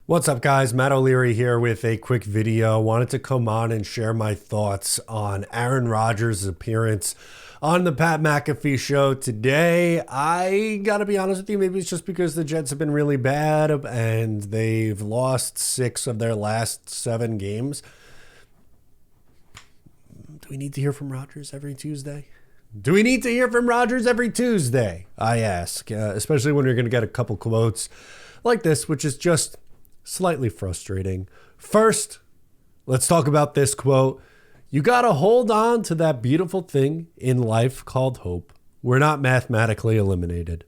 What's up, guys? Matt O'Leary here with a quick video. Wanted to come on and share my thoughts on Aaron Rodgers' appearance on the Pat McAfee show today. I gotta be honest with you, maybe it's just because the Jets have been really bad and they've lost 6 of their last 7 games. Do we need to hear from Rodgers every Tuesday? Do we need to hear from Rodgers every Tuesday? I ask, especially when you're going to get a couple quotes like this, which is just slightly frustrating. First, let's talk about this quote. You got to hold on to that beautiful thing in life called hope. We're not mathematically eliminated.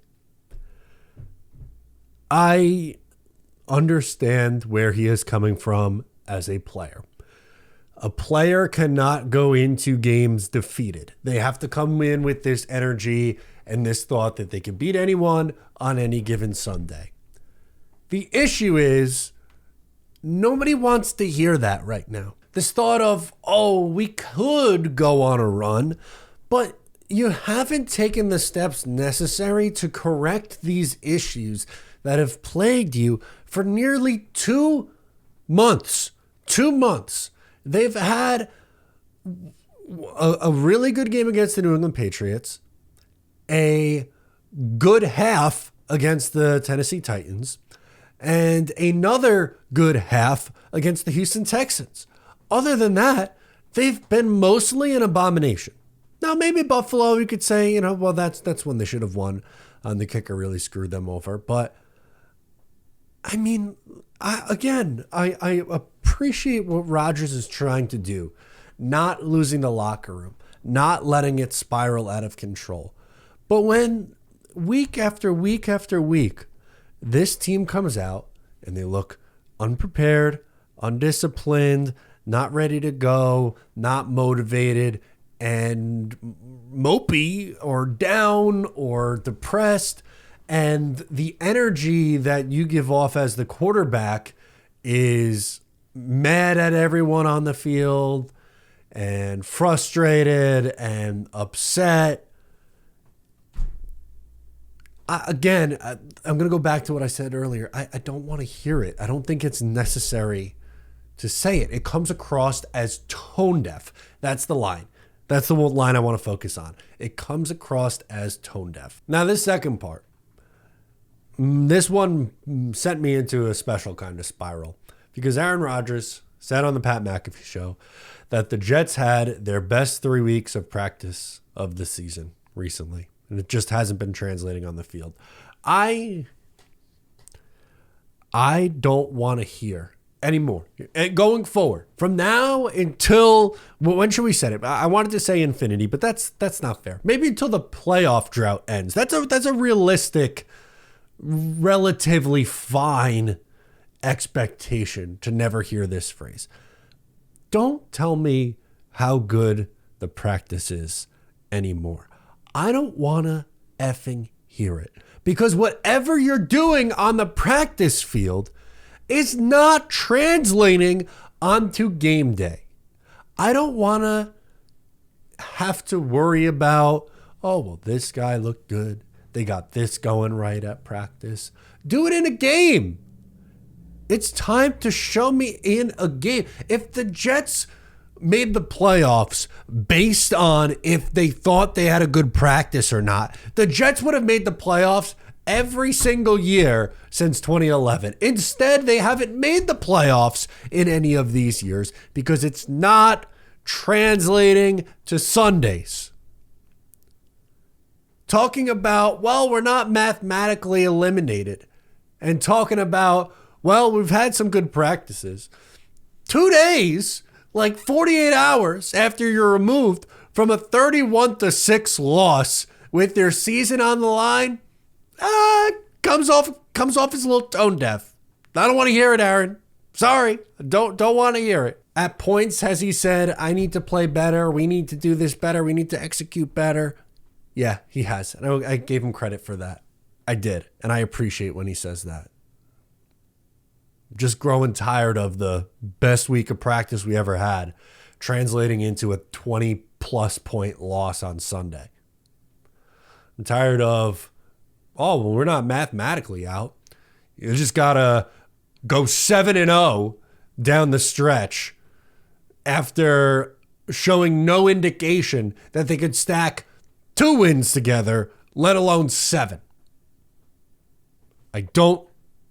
I understand where he is coming from as a player. A player cannot go into games defeated. They have to come in with this energy and this thought that they can beat anyone on any given Sunday. The issue is nobody wants to hear that right now. This thought of, oh, we could go on a run, but you haven't taken the steps necessary to correct these issues that have plagued you for nearly 2 months. 2 months. They've had a really good game against the New England Patriots, a good half against the Tennessee Titans, and another good half against the Houston Texans. Other than that, they've been mostly an abomination. Now, maybe Buffalo, you could say, well, that's when they should have won, and the kicker really screwed them over. But, I mean, I appreciate what Rodgers is trying to do, not losing the locker room, not letting it spiral out of control. But when week after week after week, this team comes out and they look unprepared, undisciplined, not ready to go, not motivated, and mopey or down or depressed. And the energy that you give off as the quarterback is mad at everyone on the field and frustrated and upset. I'm going to go back to what I said earlier. I don't want to hear it. I don't think it's necessary to say it. It comes across as tone deaf. That's the line. That's the line I want to focus on. It comes across as tone deaf. Now, this second part, this one sent me into a special kind of spiral because Aaron Rodgers said on the Pat McAfee show that the Jets had their best 3 weeks of practice of the season recently. And it just hasn't been translating on the field. I don't want to hear anymore. Going forward, from now until, when should we set it? I wanted to say infinity, but that's not fair. Maybe until the playoff drought ends. That's a realistic, relatively fine expectation to never hear this phrase. Don't tell me how good the practice is anymore. I don't want to effing hear it, because whatever you're doing on the practice field is not translating onto game day. I don't want to have to worry about, oh, well, this guy looked good. They got this going right at practice. Do it in a game. It's time to show me in a game. If the Jets made the playoffs based on if they thought they had a good practice or not, the Jets would have made the playoffs every single year since 2011. Instead, they haven't made the playoffs in any of these years because it's not translating to Sundays. Talking about, well, we're not mathematically eliminated, and talking about, well, we've had some good practices. 2 days, like 48 hours after you're removed from a 31-6 loss with their season on the line, comes off as a little tone deaf. I don't want to hear it, Aaron. Sorry, don't want to hear it. At points has he said, I need to play better. We need to do this better. We need to execute better. Yeah, he has. And I gave him credit for that. I did. And I appreciate when he says that. Just growing tired of the best week of practice we ever had translating into a 20-plus point loss on Sunday. I'm tired of, oh, well, we're not mathematically out. You just got to go 7-0 down the stretch after showing no indication that they could stack 2 wins together, let alone 7. I don't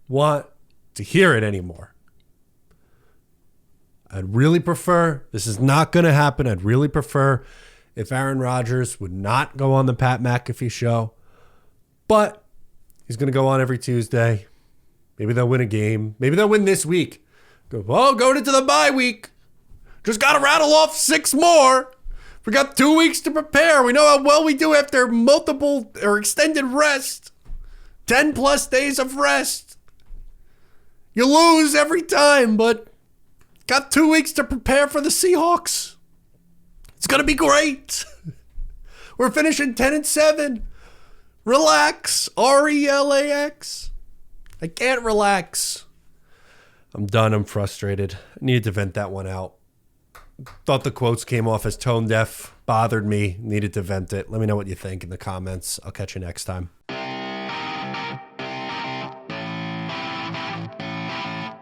want to hear it anymore. I'd really prefer, this is not going to happen, I'd really prefer if Aaron Rodgers would not go on the Pat McAfee show. But he's going to go on every Tuesday. Maybe they'll win a game. Maybe they'll win this week. Going into the bye week. Just got to rattle off 6 more. We got 2 weeks to prepare. We know how well we do after multiple or extended rest. 10 plus days of rest. You lose every time, but got 2 weeks to prepare for the Seahawks. It's going to be great. We're finishing 10-7. Relax. RELAX. I can't relax. I'm done. I'm frustrated. I needed to vent that one out. Thought the quotes came off as tone deaf. Bothered me. Needed to vent it. Let me know what you think in the comments. I'll catch you next time.